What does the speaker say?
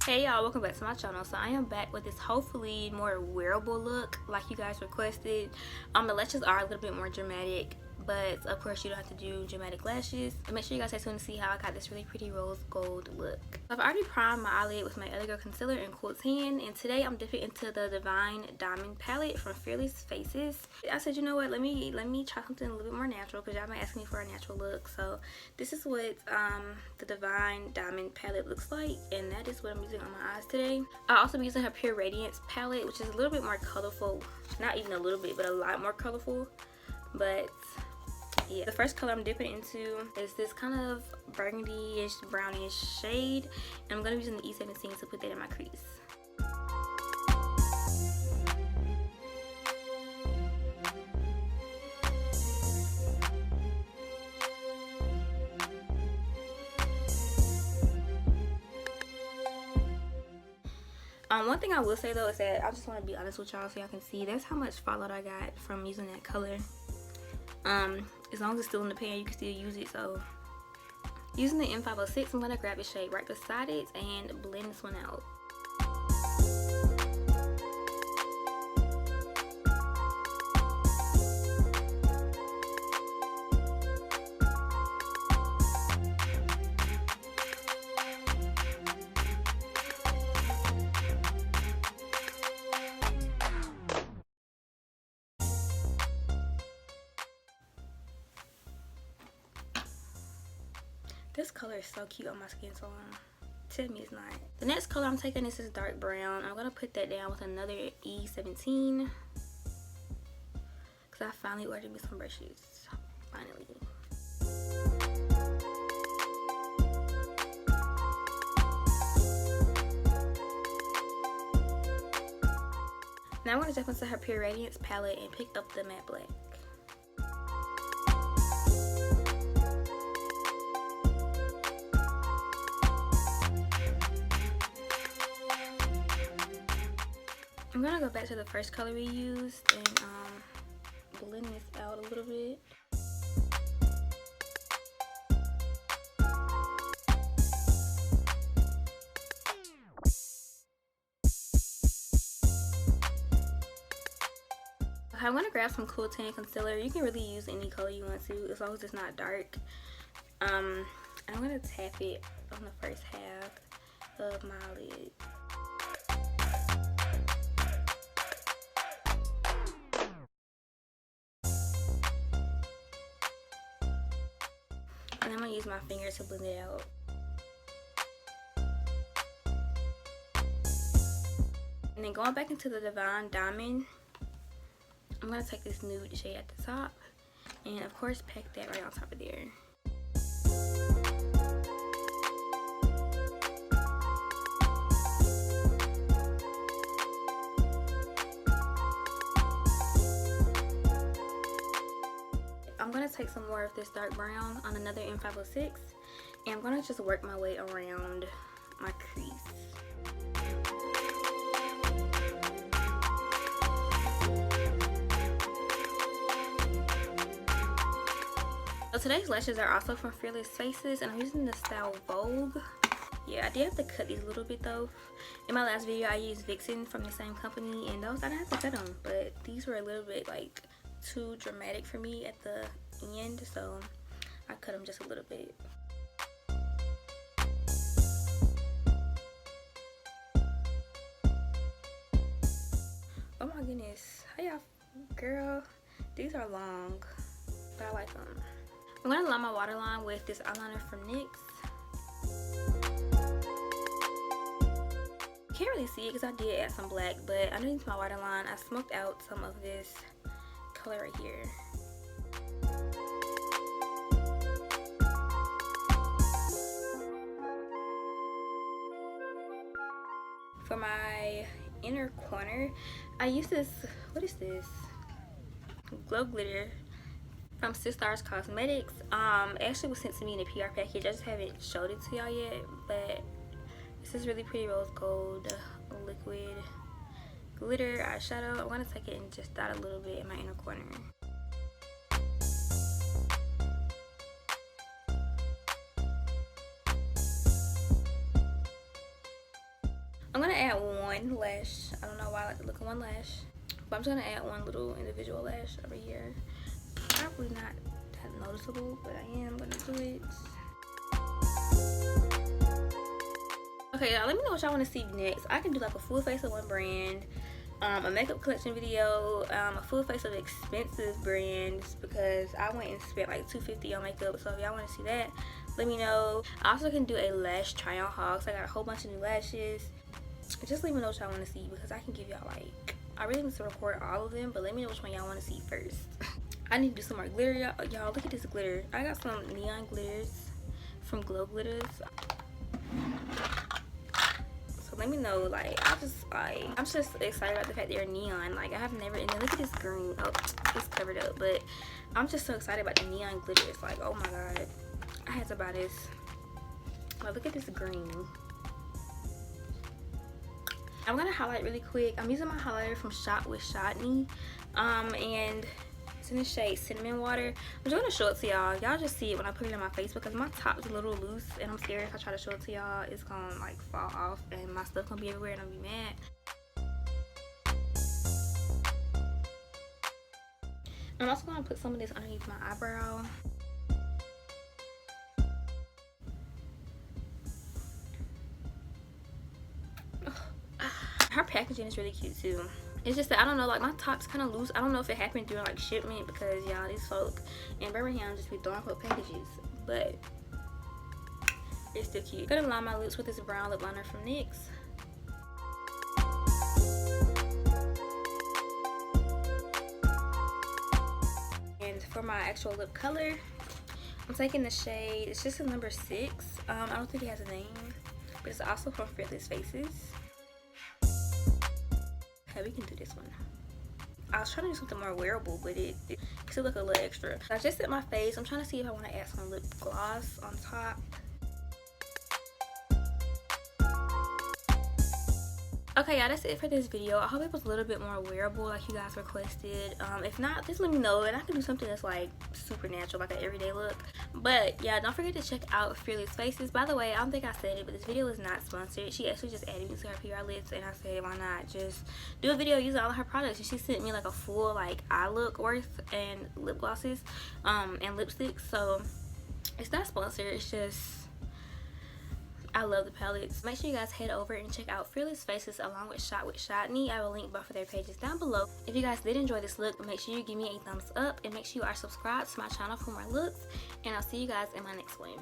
Hey y'all, welcome back to my channel. So I am back with this hopefully more wearable look like you guys requested. The lashes are a little bit more dramatic, but of course you don't have to do dramatic lashes. And make sure you guys stay tuned to see how I got this really pretty rose gold look. So I've already primed my eyelid with my Other Girl concealer in Cool Tan, and today I'm dipping into the Divine Diamond palette from Fearless Faces. I said, you know what, let me try something a little bit more natural because y'all been asking me for a natural look. So this is what the Divine Diamond palette looks like, and that is what I'm using on my eyes today. I'll also be using her Pure Radiance palette, which is a little bit more colorful. Not even a little bit, but a lot more colorful. But yeah, the first color I'm dipping into is this kind of burgundy-ish, brownish shade, and I'm going to be using the E17 to put that in my crease. One thing I will say though is that I just want to be honest with y'all so y'all can see that's how much fallout I got from using that color. As long as it's still in the pan, you can still use it. So using the M506, I'm going to grab the shade right beside it and blend this one out. This color is so cute on my skin tone. Tell me it's not. The next color I'm taking is this dark brown. I'm gonna put that down with another E17 because I finally ordered me some brushes. Finally. Now I'm gonna jump into her Pure Radiance palette and pick up the matte black. I'm gonna go back to the first color we used and blend this out a little bit. Okay, I'm gonna grab some Cool Tan concealer. You can really use any color you want to as long as it's not dark. I'm gonna tap it on the first half of my lid. And I'm going to use my finger to blend it out. And then going back into the Divine Diamond, I'm going to take this nude shade at the top and of course pack that right on top of there. I'm going to take some more of this dark brown on another M506 and I'm going to just work my way around my crease. So today's lashes are also from Fearless Faces and I'm using the style Vogue. Yeah, I did have to cut these a little bit though. In my last video I used Vixen from the same company and those I didn't have to cut them, but these were a little bit like too dramatic for me at the end, so I cut them just a little bit. Oh my goodness, how y'all, girl, these are long but I like them. I'm gonna line my waterline with this eyeliner from NYX. You can't really see it because I did add some black, but underneath my waterline I smoked out some of this color right here. For my inner corner, I use this, what is this? Glow glitter from Sistars Cosmetics. It actually was sent to me in a PR package. I just haven't showed it to y'all yet, but this is really pretty rose gold liquid glitter eyeshadow. I'm gonna take it and just dot a little bit in my inner corner. in the lash. I don't know why I like the look of one lash, but I'm just gonna add one little individual lash over here. Probably not that noticeable, but I am gonna do it. Okay, y'all, let me know what y'all want to see next. I can do like a full face of one brand, a makeup collection video, a full face of expensive brands, because I went and spent like $250 on makeup. So if y'all want to see that, let me know. I also can do a lash try on haul, so I got a whole bunch of new lashes. Just let me know what y'all want to see, because I can give y'all like, I really need to record all of them, but let me know which one y'all want to see first. I need to do some more glitter, y'all. Look at this glitter. I got some neon glitters from Glow Glitters. So let me know, like, I'm just excited about the fact they're neon. Like, I have never, and then look at this green. Oh, it's covered up, but I'm just so excited about the neon glitters. Like, oh my god, I had to buy this. Like, look at this green. I'm gonna highlight really quick. I'm using my highlighter from Shot with Shotney, and it's in the shade Cinnamon Water. I'm just gonna show it to y'all. Y'all just see it when I put it on my face, because my top is a little loose, and I'm scared if I try to show it to y'all, it's gonna like fall off and my stuff gonna be everywhere and I'll be mad. I'm also gonna put some of this underneath my eyebrow. Her packaging is really cute too. It's just that I don't know, like my top's kind of loose. I don't know if it happened during like shipment, because y'all, these folk in Birmingham just be throwing folk packages, but it's still cute. I'm gonna line my lips with this brown lip liner from NYX. And for my actual lip color, I'm taking the shade, it's just a number 6. I don't think it has a name, but it's also from Fearless Faces. Okay, we can do this one. I was trying to do something more wearable, but it still look a little extra. I just set my face. I'm trying to see if I want to add some lip gloss on top. Okay, y'all, that's it for this video. I hope it was a little bit more wearable like you guys requested. If not, just let me know and I can do something that's like super natural, like an everyday look. But yeah, don't forget to check out Fearless Faces. By the way, I don't think I said it, but this video is not sponsored. She actually just added me to her PR list, and I said, why not just do a video using all of her products? And she sent me like a full like eye look worth and lip glosses and lipsticks. So it's not sponsored, it's just I love the palettes. Make sure you guys head over and check out Fearless Faces along with Shot with Shotney. I will link both of their pages down below. If you guys did enjoy this look, make sure you give me a thumbs up and make sure you are subscribed to my channel for more looks. And I'll see you guys in my next one.